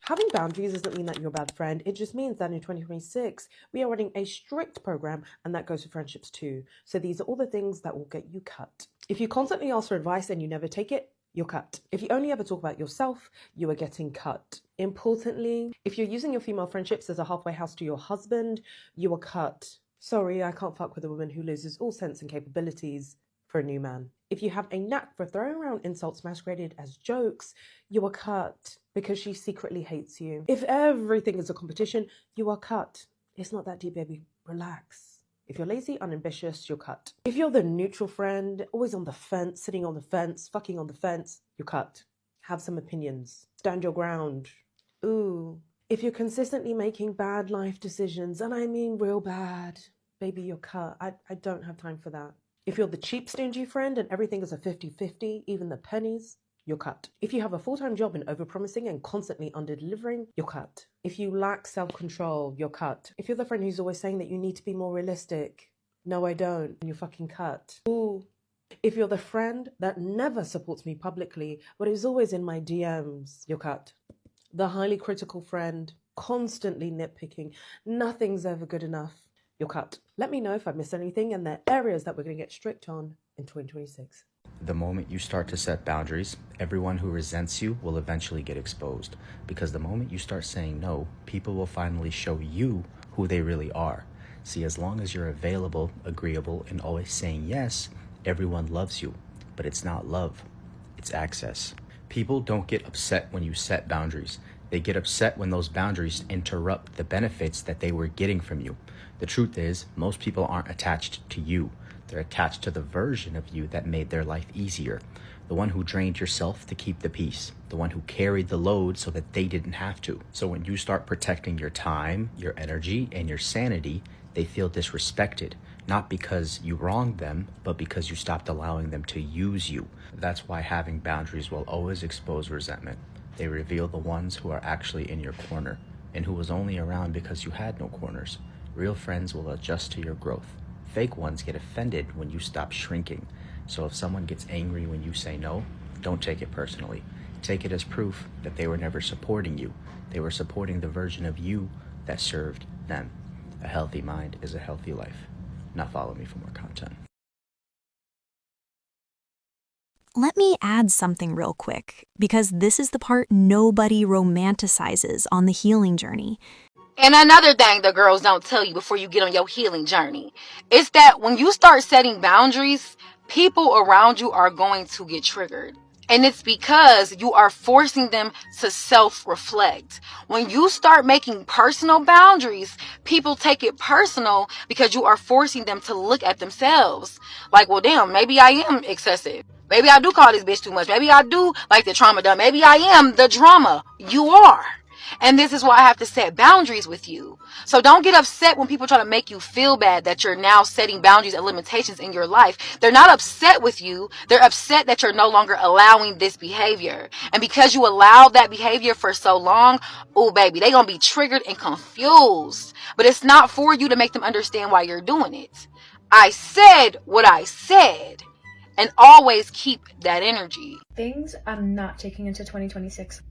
Having boundaries doesn't mean that you're a bad friend. It just means that in 2026, we are running a strict program, and that goes for friendships too. So these are all the things that will get you cut. If you constantly ask for advice and you never take it, you're cut. If you only ever talk about yourself, you are getting cut. Importantly, if you're using your female friendships as a halfway house to your husband, you are cut. Sorry, I can't fuck with a woman who loses all sense and capabilities for a new man. If you have a knack for throwing around insults masqueraded as jokes, you are cut because she secretly hates you. If everything is a competition, you are cut. It's not that deep, baby. Relax. If you're lazy, unambitious, you're cut. If you're the neutral friend, always on the fence, sitting on the fence, fucking on the fence, you're cut. Have some opinions. Stand your ground. Ooh. If you're consistently making bad life decisions, and I mean real bad, baby, you're cut. I don't have time for that. If you're the cheap, stingy friend and everything is a 50-50, even the pennies, you're cut. If you have a full-time job and overpromising and constantly under-delivering, you're cut. If you lack self-control, you're cut. If you're the friend who's always saying that you need to be more realistic, no, I don't, and you're fucking cut. Ooh. If you're the friend that never supports me publicly, but is always in my DMs, you're cut. The highly critical friend, constantly nitpicking, nothing's ever good enough, you're cut. Let me know if I missed anything, and there are areas that we're going to get strict on in 2026. The moment you start to set boundaries, everyone who resents you will eventually get exposed. Because the moment you start saying no, people will finally show you who they really are. See, as long as you're available, agreeable, and always saying yes, everyone loves you. But it's not love, it's access. People don't get upset when you set boundaries. They get upset when those boundaries interrupt the benefits that they were getting from you. The truth is, most people aren't attached to you. They're attached to the version of you that made their life easier. The one who drained yourself to keep the peace. The one who carried the load so that they didn't have to. So when you start protecting your time, your energy, and your sanity, they feel disrespected. Not because you wronged them, but because you stopped allowing them to use you. That's why having boundaries will always expose resentment. They reveal the ones who are actually in your corner, and who was only around because you had no corners. Real friends will adjust to your growth. Fake ones get offended when you stop shrinking. So if someone gets angry when you say no, don't take it personally. Take it as proof that they were never supporting you. They were supporting the version of you that served them. A healthy mind is a healthy life. Now follow me for more content. Let me add something real quick, because this is the part nobody romanticizes on the healing journey. And another thing the girls don't tell you before you get on your healing journey is that when you start setting boundaries, people around you are going to get triggered. And it's because you are forcing them to self-reflect. When you start making personal boundaries, people take it personal because you are forcing them to look at themselves. Like, well, damn, maybe I am excessive. Maybe I do call this bitch too much. Maybe I do like the trauma done. Maybe I am the drama. You are. And this is why I have to set boundaries with you. So don't get upset when people try to make you feel bad that you're now setting boundaries and limitations in your life. They're not upset with you. They're upset that you're no longer allowing this behavior. And because you allowed that behavior for so long, oh baby, they're going to be triggered and confused. But it's not for you to make them understand why you're doing it. I said what I said. And always keep that energy. Things I'm not taking into 2026.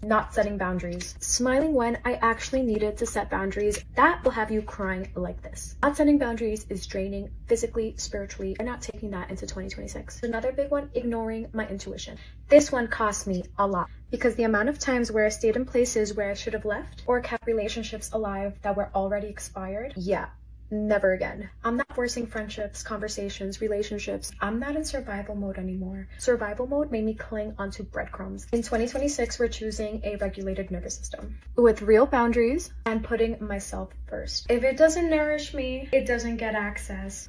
Not setting boundaries. Smiling when I actually needed to set boundaries. That will have you crying like this. Not setting boundaries is draining physically, spiritually. I'm not taking that into 2026. Another big one, ignoring my intuition. This one cost me a lot because the amount of times where I stayed in places where I should have left or kept relationships alive that were already expired. Yeah. Never again. I'm not forcing friendships, conversations, relationships. I'm not in survival mode anymore. Survival mode made me cling onto breadcrumbs. In 2026, we're choosing a regulated nervous system with real boundaries and putting myself first. If it doesn't nourish me, it doesn't get access.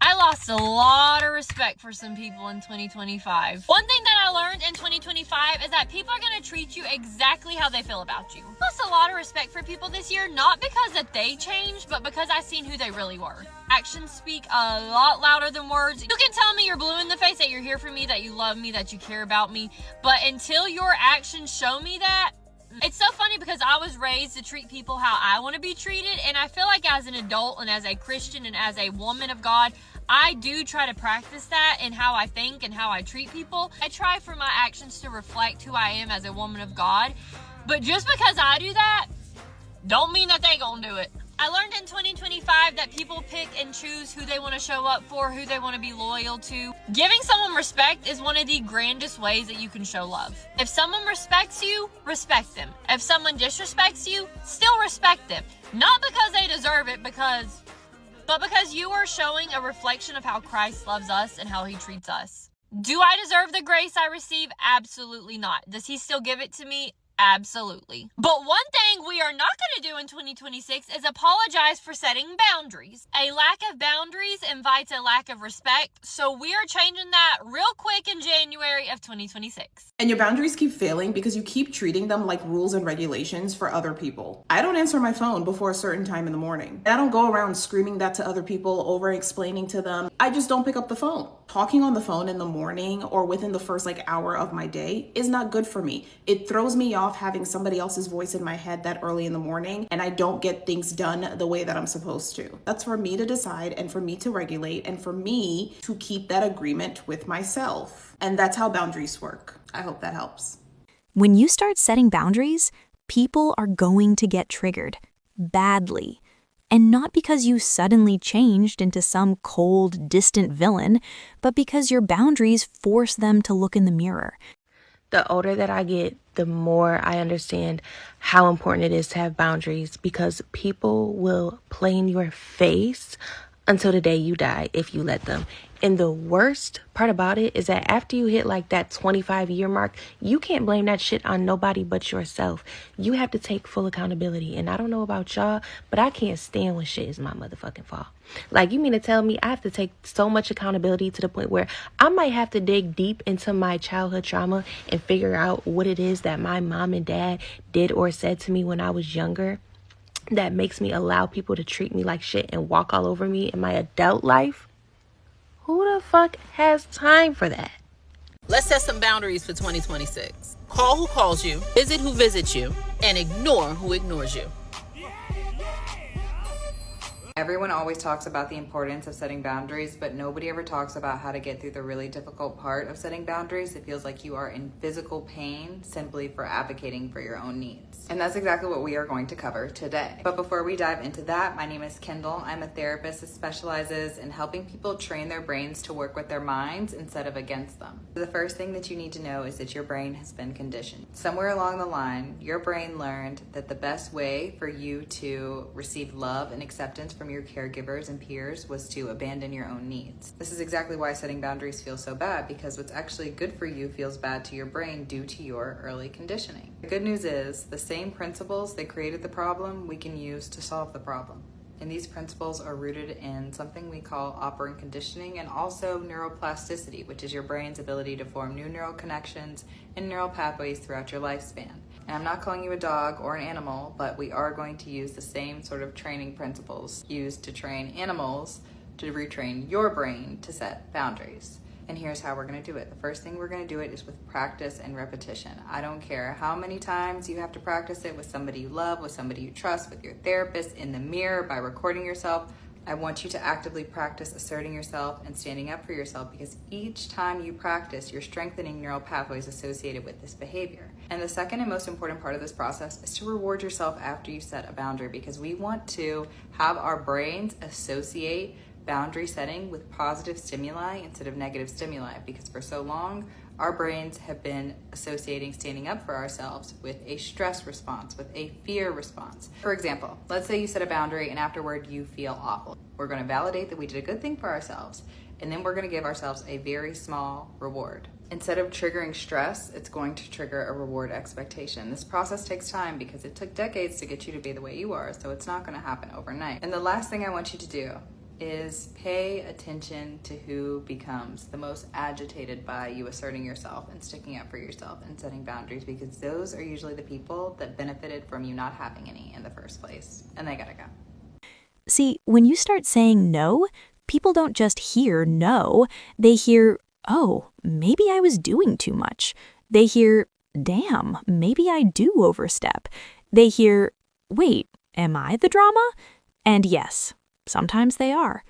I lost a lot of respect for some people in 2025. One thing that I learned in 2025 is that people are going to treat you exactly how they feel about you. I lost a lot of respect for people this year, not because that they changed, but because I seen who they really were. Actions speak a lot louder than words. You can tell me you're blue in the face, that you're here for me, that you love me, that you care about me, but until your actions show me that, it's so funny because I was raised to treat people how I want to be treated, and I feel like as an adult and as a Christian and as a woman of God, I do try to practice that in how I think and how I treat people. I try for my actions to reflect who I am as a woman of God. But just because I do that, don't mean that they gonna do it. I learned in 2025 that people pick and choose who they want to show up for, who they want to be loyal to. Giving someone respect is one of the grandest ways that you can show love. If someone respects you, respect them. If someone disrespects you, still respect them. Not because they deserve it, but because you are showing a reflection of how Christ loves us and how he treats us. Do I deserve the grace I receive? Absolutely not. Does he still give it to me? Absolutely. But one thing we are not going to do in 2026 is apologize for setting boundaries. A lack of boundaries invites a lack of respect, so we are changing that real quick in January of 2026. And your boundaries keep failing because you keep treating them like rules and regulations for other people. I don't answer my phone before a certain time in the morning. I don't go around screaming that to other people, over explaining to them. I just don't pick up the phone. Talking on the phone in the morning or within the first hour of my day is not good for me. It throws me off having somebody else's voice in my head that early in the morning, and I don't get things done the way that I'm supposed to. That's for me to decide and for me to regulate and for me to keep that agreement with myself. And that's how boundaries work. I hope that helps. When you start setting boundaries, people are going to get triggered badly. And not because you suddenly changed into some cold, distant villain, but because your boundaries force them to look in the mirror. The older that I get, the more I understand how important it is to have boundaries, because people will play in your face until the day you die if you let them. And the worst part about it is that after you hit that 25-year mark, you can't blame that shit on nobody but yourself. You have to take full accountability. And I don't know about y'all, but I can't stand when shit is my motherfucking fault. You mean to tell me I have to take so much accountability to the point where I might have to dig deep into my childhood trauma and figure out what it is that my mom and dad did or said to me when I was younger that makes me allow people to treat me like shit and walk all over me in my adult life? Who the fuck has time for that? Let's set some boundaries for 2026. Call who calls you, visit who visits you, and ignore who ignores you. Everyone always talks about the importance of setting boundaries, but nobody ever talks about how to get through the really difficult part of setting boundaries. It feels like you are in physical pain simply for advocating for your own needs. And that's exactly what we are going to cover today. But before we dive into that, my name is Kendall. I'm a therapist that specializes in helping people train their brains to work with their minds instead of against them. The first thing that you need to know is that your brain has been conditioned. Somewhere along the line, your brain learned that the best way for you to receive love and acceptance from your caregivers and peers was to abandon your own needs. This is exactly why setting boundaries feels so bad, because what's actually good for you feels bad to your brain due to your early conditioning. The good news is the same principles that created the problem we can use to solve the problem. And these principles are rooted in something we call operant conditioning and also neuroplasticity, which is your brain's ability to form new neural connections and neural pathways throughout your lifespan. And I'm not calling you a dog or an animal, but we are going to use the same sort of training principles used to train animals to retrain your brain to set boundaries. And here's how we're going to do it. The first thing we're going to do it is with practice and repetition. I don't care how many times you have to practice it with somebody you love, with somebody you trust, with your therapist, in the mirror, by recording yourself. I want you to actively practice asserting yourself and standing up for yourself, because each time you practice, you're strengthening neural pathways associated with this behavior. And the second and most important part of this process is to reward yourself after you set a boundary, because we want to have our brains associate boundary setting with positive stimuli instead of negative stimuli, because for so long our brains have been associating standing up for ourselves with a stress response, with a fear response. For example, let's say you set a boundary and afterward you feel awful. We're going to validate that we did a good thing for ourselves, and then we're going to give ourselves a very small reward. Instead of triggering stress, it's going to trigger a reward expectation. This process takes time because it took decades to get you to be the way you are, so it's not going to happen overnight. And the last thing I want you to do is pay attention to who becomes the most agitated by you asserting yourself and sticking up for yourself and setting boundaries, because those are usually the people that benefited from you not having any in the first place, and they gotta go. See, when you start saying no, people don't just hear no, they hear, oh, maybe I was doing too much. They hear, damn, maybe I do overstep. They hear, wait, am I the drama? And yes, sometimes they are.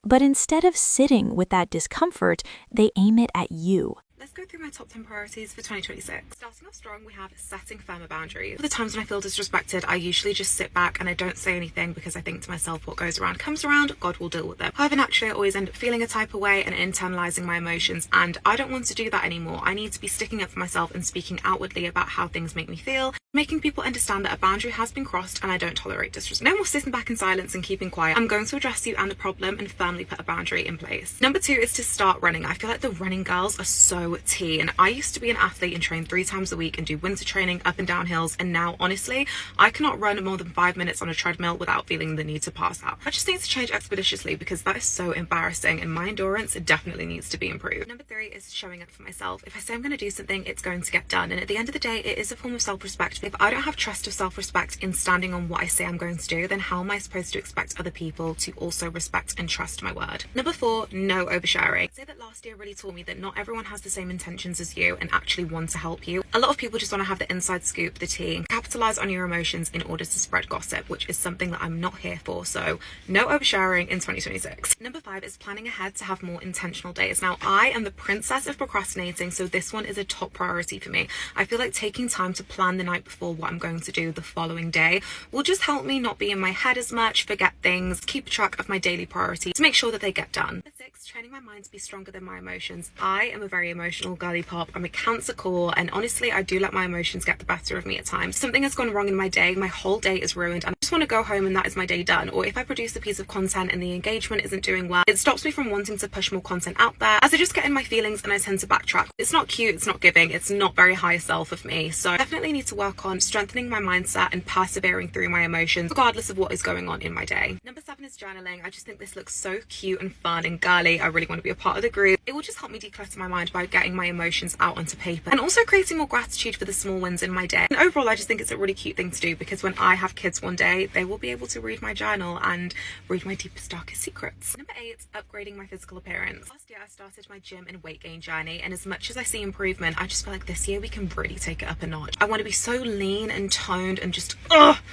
But instead of sitting with that discomfort, they aim it at you. The let's go through my top 10 priorities for 2026. Starting off strong, we have setting firmer boundaries. For the times when I feel disrespected, I usually just sit back and I don't say anything because I think to myself, what goes around comes around, God will deal with it. However, naturally, I always end up feeling a type of way and internalizing my emotions, and I don't want to do that anymore. I need to be sticking up for myself and speaking outwardly about how things make me feel, making people understand that a boundary has been crossed and I don't tolerate disrespect. No more sitting back in silence and keeping quiet. I'm going to address you and the problem and firmly put a boundary in place. Number 2 is to start running. I feel like the running girls are so tea, and I used to be an athlete and train 3 times a week and do winter training up and down hills, and now honestly I cannot run more than 5 minutes on a treadmill without feeling the need to pass out. I just need to change expeditiously because that is so embarrassing and my endurance definitely needs to be improved. Number 3 is showing up for myself. If I say I'm going to do something, it's going to get done, and at the end of the day it is a form of self-respect. If I don't have trust or self-respect in standing on what I say I'm going to do, then how am I supposed to expect other people to also respect and trust my word? Number 4, no oversharing. I'd say that last year really taught me that not everyone has the same intentions as you and actually want to help you. A lot of people just want to have the inside scoop, the tea, and capitalize on your emotions in order to spread gossip, which is something that I'm not here for. So no oversharing in 2026. Number 5 is planning ahead to have more intentional days. Now, I am the princess of procrastinating, so this one is a top priority for me. I feel like taking time to plan the night before what I'm going to do the following day will just help me not be in my head as much, forget things, keep track of my daily priorities to make sure that they get done. Number 6, training my mind to be stronger than my emotions. I am a very emotional girly pop. I'm a Cancer core, and honestly I do let my emotions get the better of me at times. Something has gone wrong in my day, my whole day is ruined, and I just want to go home and that is my day done. Or if I produce a piece of content and the engagement isn't doing well, it stops me from wanting to push more content out there, as I just get in my feelings and I tend to backtrack. It's not cute, it's not giving, it's not very high self of me. So I definitely need to work on strengthening my mindset and persevering through my emotions regardless of what is going on in my day. Number 7 is journaling. I just think this looks so cute and fun and girly. I really want to be a part of the group. It will just help me declutter my mind by getting my emotions out onto paper and also creating more gratitude for the small wins in my day. And overall, I just think it's a really cute thing to do because when I have kids one day, they will be able to read my journal and read my deepest, darkest secrets. Number 8, upgrading my physical appearance. Last year, I started my gym and weight gain journey, and as much as I see improvement, I just feel like this year we can really take it up a notch. I want to be so lean and toned and just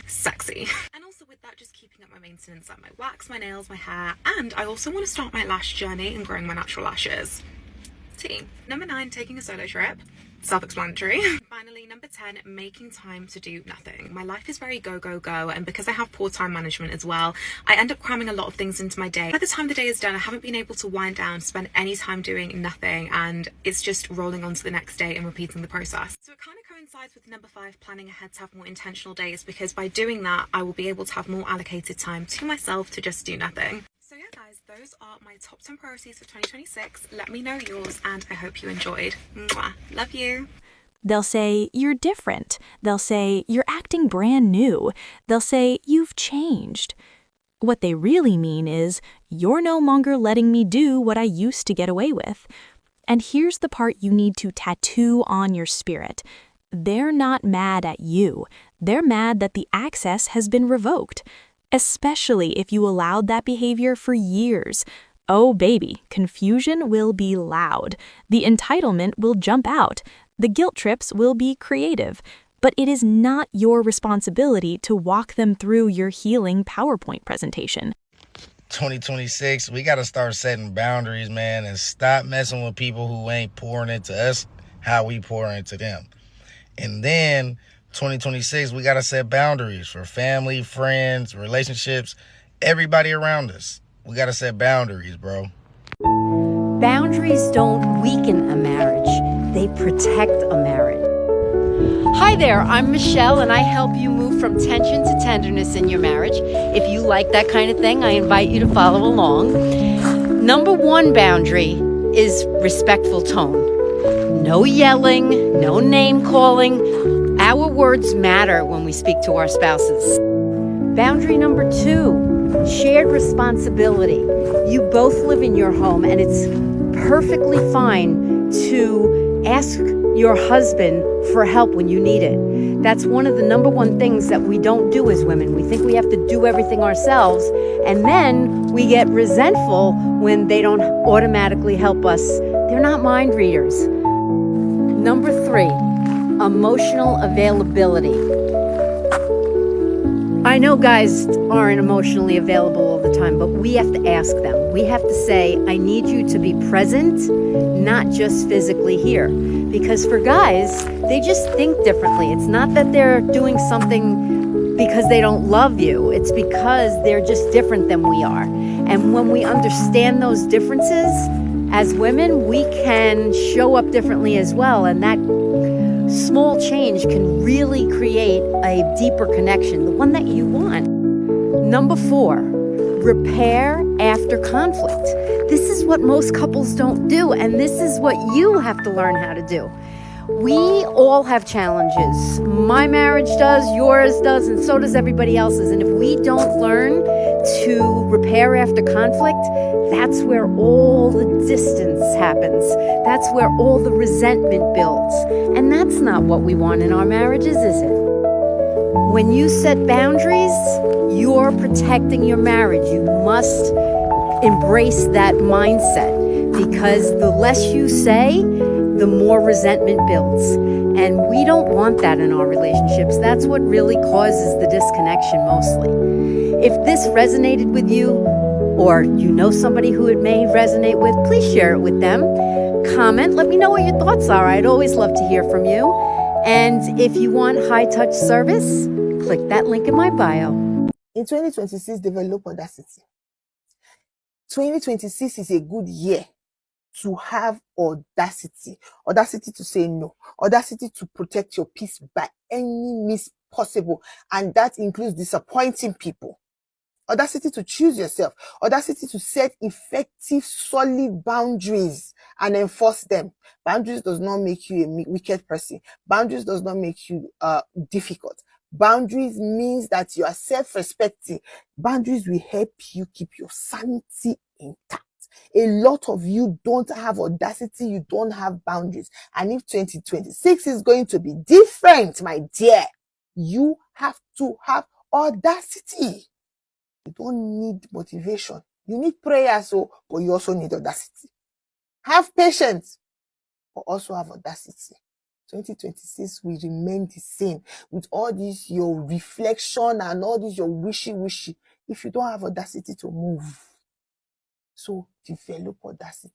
sexy. And also with that, just keeping up my maintenance, like my wax, my nails, my hair, and I also want to start my lash journey and growing my natural lashes. Number 9, taking a solo trip. Self-explanatory. Finally, number 10, making time to do nothing. My life is very go, go, go, and because I have poor time management as well, I end up cramming a lot of things into my day. By the time the day is done, I haven't been able to wind down, spend any time doing nothing, and it's just rolling on to the next day and repeating the process. So it kind of coincides with number 5, planning ahead to have more intentional days, because by doing that, I will be able to have more allocated time to myself to just do nothing. So yeah guys, those are my top 10 priorities for 2026. Let me know yours, and I hope you enjoyed. Mwah. Love you. They'll say, you're different. They'll say, you're acting brand new. They'll say, you've changed. What they really mean is, you're no longer letting me do what I used to get away with. And here's the part you need to tattoo on your spirit. They're not mad at you. They're mad that the access has been revoked. Especially if you allowed that behavior for years. Oh baby, confusion will be loud. The entitlement will jump out. The guilt trips will be creative. But it is not your responsibility to walk them through your healing PowerPoint presentation. 2026, we got to start setting boundaries, man, and stop messing with people who ain't pouring into us how we pour into them. And then 2026, we got to set boundaries for family, friends, relationships, everybody around us. We got to set boundaries, bro. Boundaries don't weaken a marriage. They protect a marriage. Hi there, I'm Michelle, and I help you move from tension to tenderness in your marriage. If you like that kind of thing, I invite you to follow along. Number 1 boundary is respectful tone. No yelling, no name calling. Our words matter when we speak to our spouses. Boundary number 2, shared responsibility. You both live in your home, and it's perfectly fine to ask your husband for help when you need it. That's one of the number 1 things that we don't do as women. We think we have to do everything ourselves, and then we get resentful when they don't automatically help us. They're not mind readers. Number 3, emotional availability. I know guys aren't emotionally available all the time, but we have to ask them. We have to say, I need you to be present, not just physically here. Because for guys, they just think differently. It's not that they're doing something because they don't love you. It's because they're just different than we are. And when we understand those differences, as women, we can show up differently as well. And that small change can really create a deeper connection, the one that you want. Number 4, repair after conflict. This is what most couples don't do, and this is what you have to learn how to do. We all have challenges. My marriage does, yours does, and so does everybody else's. And if we don't learn to repair after conflict, that's where all the distance happens. That's where all the resentment builds. And that's not what we want in our marriages, is it? When you set boundaries, you're protecting your marriage. You must embrace that mindset, because the less you say, the more resentment builds. And we don't want that in our relationships. That's what really causes the disconnection mostly. If this resonated with you, or you know somebody who it may resonate with, please share it with them. Comment, let me know what your thoughts are. I'd always love to hear from you. And if you want high-touch service, click that link in my bio. In 2026, develop audacity. 2026 is a good year to have audacity. Audacity to say no. Audacity to protect your peace by any means possible. And that includes disappointing people. Audacity to choose yourself. Audacity to set effective, solid boundaries and enforce them. Boundaries does not make you a wicked person. Boundaries does not make you difficult. Boundaries means that you are self-respecting. Boundaries will help you keep your sanity intact. A lot of you don't have audacity, you don't have boundaries. And if 2026 is going to be different, my dear, you have to have audacity. You don't need motivation. You need prayer, but you also need audacity. Have patience, but also have audacity. 2026 will remain the same with all this your reflection and all this your wishy-wishy if you don't have audacity to move. So develop audacity.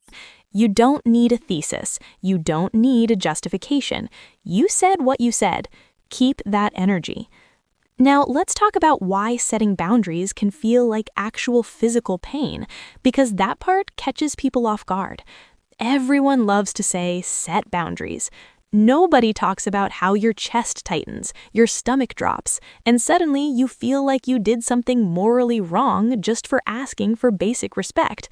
You don't need a thesis. You don't need a justification. You said what you said. Keep that energy. Now, let's talk about why setting boundaries can feel like actual physical pain, because that part catches people off guard. Everyone loves to say, set boundaries. Nobody talks about how your chest tightens, your stomach drops, and suddenly you feel like you did something morally wrong just for asking for basic respect.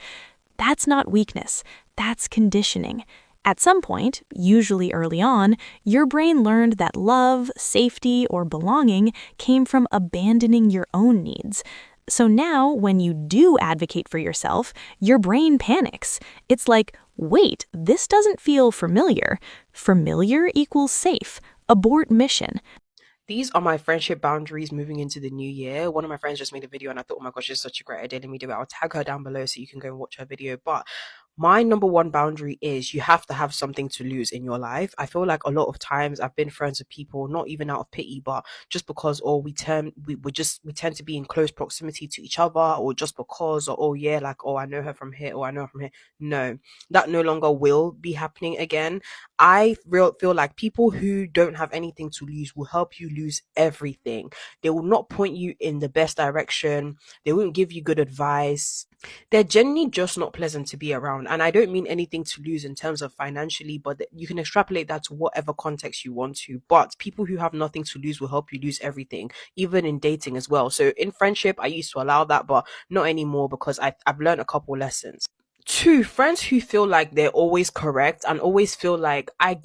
That's not weakness, that's conditioning. At some point, usually early on, your brain learned that love, safety, or belonging came from abandoning your own needs. So now, when you do advocate for yourself, your brain panics. It's like, wait, this doesn't feel familiar. Familiar equals safe. Abort mission. These are my friendship boundaries moving into the new year. One of my friends just made a video and I thought, oh my gosh, this is such a great idea. Let me do it. I'll tag her down below so you can go and watch her video. But my number one boundary is you have to have something to lose in your life. I feel like a lot of times I've been friends with people, not even out of pity, but just because, we tend to be in close proximity to each other, or just because, I know her from here, or I know her from here. No, that no longer will be happening again. I feel like people who don't have anything to lose will help you lose everything. They will not point you in the best direction. They won't give you good advice. They're generally just not pleasant to be around. And I don't mean anything to lose in terms of financially, but you can extrapolate that to whatever context you want to. But people who have nothing to lose will help you lose everything, even in dating as well. So in friendship, I used to allow that, but not anymore, because I've learned a couple lessons. 2, friends who feel like they're always correct and always feel like I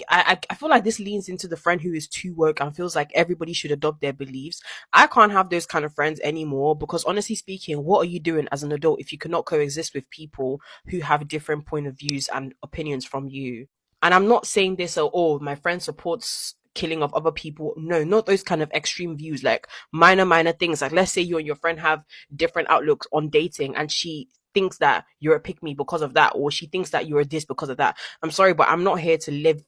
feel like this leans into the friend who is too woke and feels like everybody should adopt their beliefs. I can't have those kind of friends anymore, because honestly speaking, what are you doing as an adult if you cannot coexist with people who have different point of views and opinions from you? And I'm not saying this my friend supports killing of other people. No, not those kind of extreme views, like minor things. Like, let's say you and your friend have different outlooks on dating and she thinks that you're a pick me because of that, or she thinks that you're a this because of that. I'm sorry, but I'm not here to live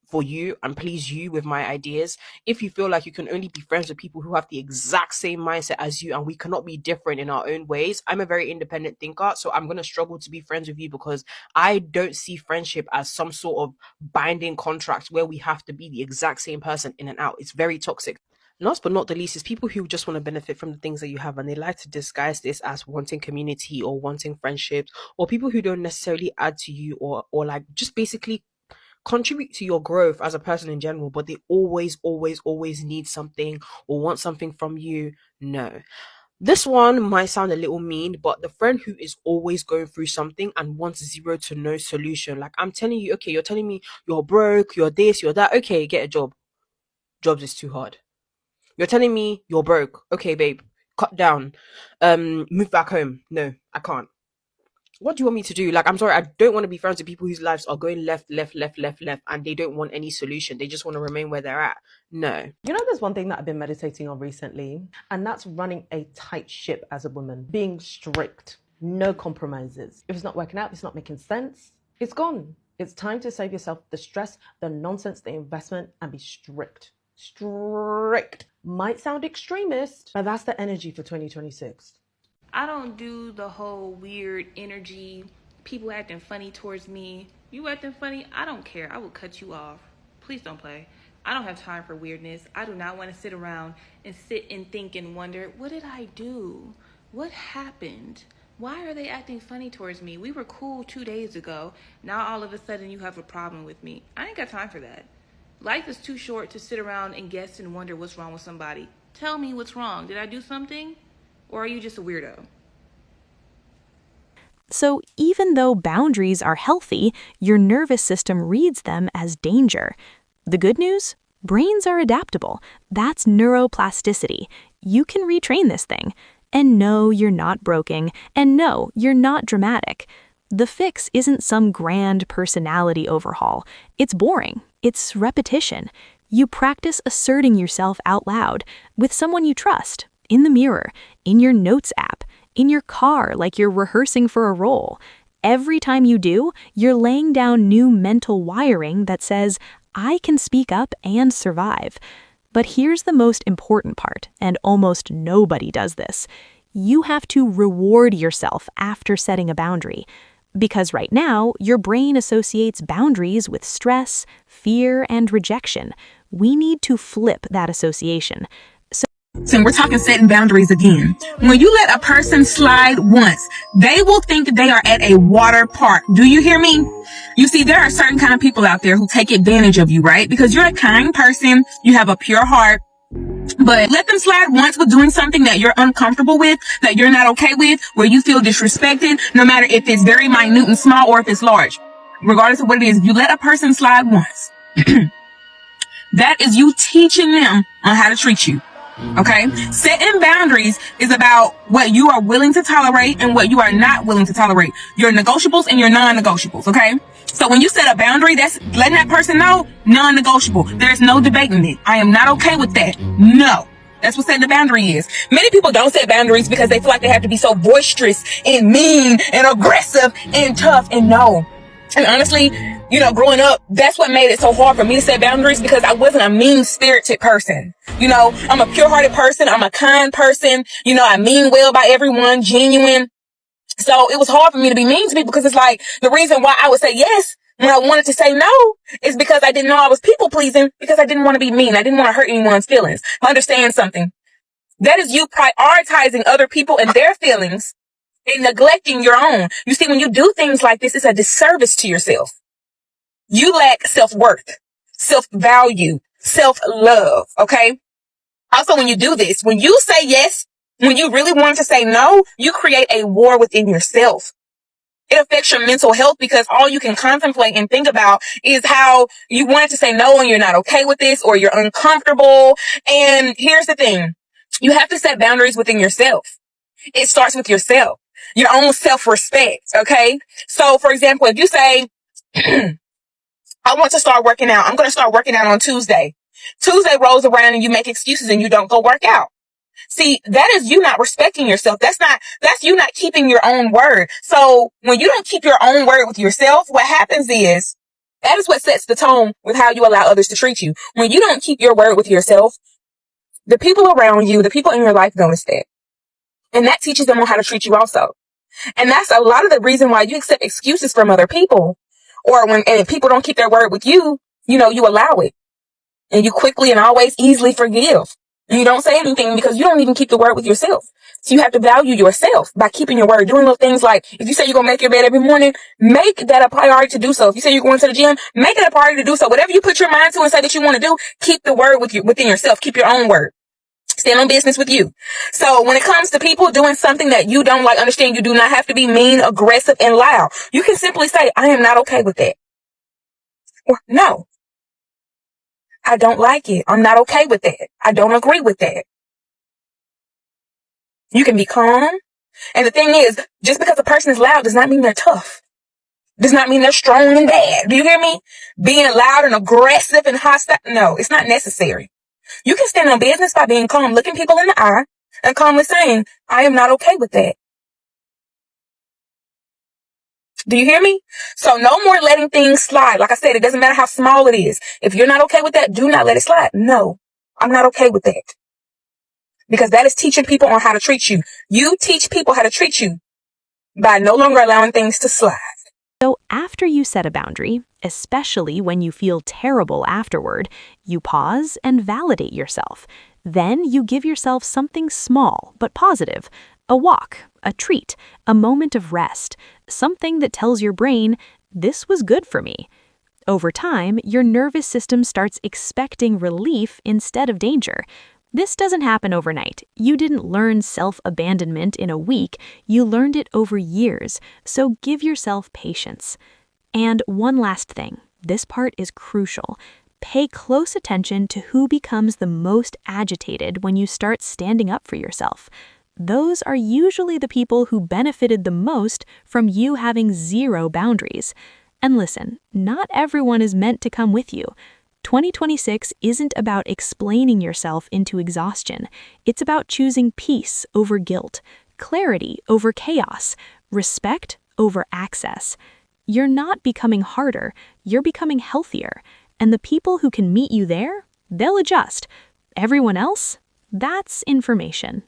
for you and please you with my ideas. If you feel like you can only be friends with people who have the exact same mindset as you and we cannot be different in our own ways, I'm a very independent thinker, so I'm going to struggle to be friends with you because I don't see friendship as some sort of binding contract where we have to be the exact same person in and out. It's very toxic. Last but not the least is people who just want to benefit from the things that you have, and they like to disguise this as wanting community or wanting friendships, or people who don't necessarily add to you or like just basically contribute to your growth as a person in general, but they always need something or want something from you. No. This one might sound a little mean, but the friend who is always going through something and wants zero to no solution. Like, I'm telling you, okay, you're telling me you're broke, you're this, you're that. Okay, get a job. Jobs is too hard. You're telling me you're broke. Okay, babe, cut down. Move back home. No, I can't. What do you want me to do? Like, I'm sorry, I don't want to be friends with people whose lives are going left, and they don't want any solution. They just want to remain where they're at. No. You know, there's one thing that I've been meditating on recently, and that's running a tight ship as a woman. Being strict. No compromises. If it's not working out, if it's not making sense, it's gone. It's time to save yourself the stress, the nonsense, the investment, and be strict. Strict. Might sound extremist, but that's the energy for 2026. I don't do the whole weird energy, people acting funny towards me. You acting funny? I don't care. I will cut you off. Please don't play. I don't have time for weirdness. I do not want to sit around and sit and think and wonder, what did I do? What happened? Why are they acting funny towards me? We were cool 2 days ago. Now all of a sudden you have a problem with me. I ain't got time for that. Life is too short to sit around and guess and wonder what's wrong with somebody. Tell me what's wrong. Did I do something? Or are you just a weirdo? So even though boundaries are healthy, your nervous system reads them as danger. The good news? Brains are adaptable. That's neuroplasticity. You can retrain this thing. And no, you're not broken. And no, you're not dramatic. The fix isn't some grand personality overhaul. It's boring. It's repetition. You practice asserting yourself out loud with someone you trust, in the mirror, in your notes app, in your car like you're rehearsing for a role. Every time you do, you're laying down new mental wiring that says, I can speak up and survive. But here's the most important part, and almost nobody does this. You have to reward yourself after setting a boundary. Because right now, your brain associates boundaries with stress, fear, and rejection. We need to flip that association. So we're talking setting boundaries again. When you let a person slide once, they will think they are at a water park. Do you hear me? You see, there are certain kind of people out there who take advantage of you, right? Because you're a kind person, you have a pure heart, but let them slide once with doing something that you're uncomfortable with, that you're not okay with, where you feel disrespected, no matter if it's very minute and small or if it's large. Regardless of what it is, if you let a person slide once, that is you teaching them on how to treat you. Okay? Setting boundaries is about what you are willing to tolerate and what you are not willing to tolerate. Your negotiables and your non-negotiables, okay? So when you set a boundary, that's letting that person know, non-negotiable. There's no debating it. I am not okay with that. No. That's what setting a boundary is. Many people don't set boundaries because they feel like they have to be so boisterous and mean and aggressive and tough, and no. And honestly, you know, growing up, that's what made it so hard for me to set boundaries, because I wasn't a mean-spirited person. You know, I'm a pure-hearted person. I'm a kind person. You know, I mean well by everyone, genuine. So it was hard for me to be mean to people, because it's like the reason why I would say yes when I wanted to say no is because I didn't know I was people-pleasing, because I didn't want to be mean. I didn't want to hurt anyone's feelings. Understand something. That is you prioritizing other people and their feelings and neglecting your own. You see, when you do things like this, it's a disservice to yourself. You lack self-worth, self-value, self-love, okay? Also, when you do this, when you say yes, when you really want to say no, you create a war within yourself. It affects your mental health, because all you can contemplate and think about is how you wanted to say no and you're not okay with this, or you're uncomfortable. And here's the thing. You have to set boundaries within yourself. It starts with yourself, your own self-respect, okay? So, for example, if you say, I want to start working out. I'm going to start working out on Tuesday. Tuesday rolls around and you make excuses and you don't go work out. See, that is you not respecting yourself. That's you not keeping your own word. So when you don't keep your own word with yourself, what happens is That is what sets the tone with how you allow others to treat you. When you don't keep your word with yourself, the people around you, the people in your life notice that. And that teaches them on how to treat you also. And that's a lot of the reason why you accept excuses from other people. Or when and people don't keep their word with you, you allow it. And you quickly and always easily forgive. And you don't say anything because you don't even keep the word with yourself. So you have to value yourself by keeping your word, doing little things like, if you say you're going to make your bed every morning, make that a priority to do so. If you say you're going to the gym, make it a priority to do so. Whatever you put your mind to and say that you want to do, keep the word within yourself. Keep your own word. Stand on business with you. So when it comes to people doing something that you don't like, understand you do not have to be mean, aggressive, and loud. You can simply say, I am not okay with that. Or no, I don't like it. I'm not okay with that. I don't agree with that. You can be calm. And the thing is, just because a person is loud does not mean they're tough. Does not mean they're strong and bad. Do you hear me? Being loud and aggressive and hostile. No, it's not necessary. You can stand on business by being calm, looking people in the eye and calmly saying, I am not okay with that. Do you hear me? So no more letting things slide. Like I said, it doesn't matter how small it is. If you're not okay with that, do not let it slide. No, I'm not okay with that. Because that is teaching people on how to treat you. You teach people how to treat you by no longer allowing things to slide. So after you set a boundary, especially when you feel terrible afterward, you pause and validate yourself. Then you give yourself something small but positive, a walk, a treat, a moment of rest, something that tells your brain, this was good for me. Over time, your nervous system starts expecting relief instead of danger. This doesn't happen overnight. You didn't learn self-abandonment in a week, you learned it over years, so give yourself patience. And one last thing, this part is crucial. Pay close attention to who becomes the most agitated when you start standing up for yourself. Those are usually the people who benefited the most from you having zero boundaries. And listen, not everyone is meant to come with you. 2026 isn't about explaining yourself into exhaustion. It's about choosing peace over guilt, clarity over chaos, respect over access. You're not becoming harder, you're becoming healthier. And the people who can meet you there, they'll adjust. Everyone else, that's information.